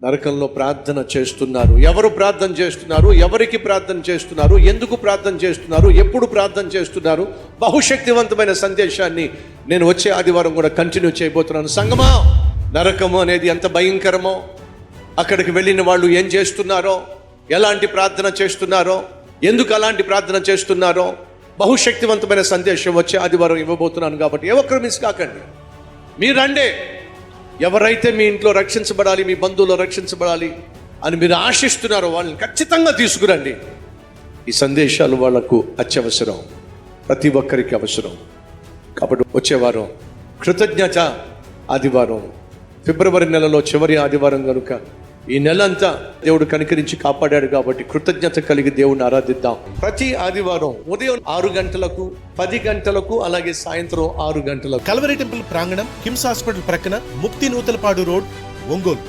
నరకంలో ప్రార్థన చేస్తున్నారు. ఎవరు ప్రార్థన చేస్తున్నారు? ఎవరికి ప్రార్థన చేస్తున్నారు? ఎందుకు ప్రార్థన చేస్తున్నారు? ఎప్పుడు ప్రార్థన చేస్తున్నారు? బహుశక్తివంతమైన సందేశాన్ని నేను వచ్చే ఆదివారం కూడా కంటిన్యూ చేయబోతున్నాను. సంగమా, నరకము అనేది ఎంత భయంకరమో, అక్కడికి వెళ్ళిన వాళ్ళు ఏం చేస్తున్నారో, ఎలాంటి ప్రార్థన చేస్తున్నారో, ఎందుకు అలాంటి ప్రార్థన చేస్తున్నారో బహుశక్తివంతమైన సందేశం వచ్చే ఆదివారం ఇవ్వబోతున్నాను. కాబట్టి ఏ ఒక్కరు మిస్ కాకండి. మీరండే ఎవరైతే మీ ఇంట్లో రక్షించబడాలి, మీ బంధువులు రక్షించబడాలి అని మీరు ఆశిస్తున్నారో వాళ్ళని ఖచ్చితంగా తీసుకురండి. ఈ సందేశాలు వాళ్లకు అత్యవసరం, ప్రతి ఒక్కరికి అవసరం. కాబట్టి వచ్చేవారం కృతజ్ఞత ఆదివారం, ఫిబ్రవరి నెలలో చివరి ఆదివారం కనుక ఈ నెలంతా దేవుడు కనికరించి కాపాడాడు. కాబట్టి కృతజ్ఞత కలిగి దేవుడిని ఆరాధిద్దాం. ప్రతి ఆదివారం ఉదయం 6 గంటలకు, 10 గంటలకు, అలాగే సాయంత్రం 6 గంటలకు కల్వరి టెంపుల్ ప్రాంగణం, కిమ్స్ హాస్పిటల్ ప్రక్కన, ముక్తి నూతలపాడు రోడ్, ఒంగోలు.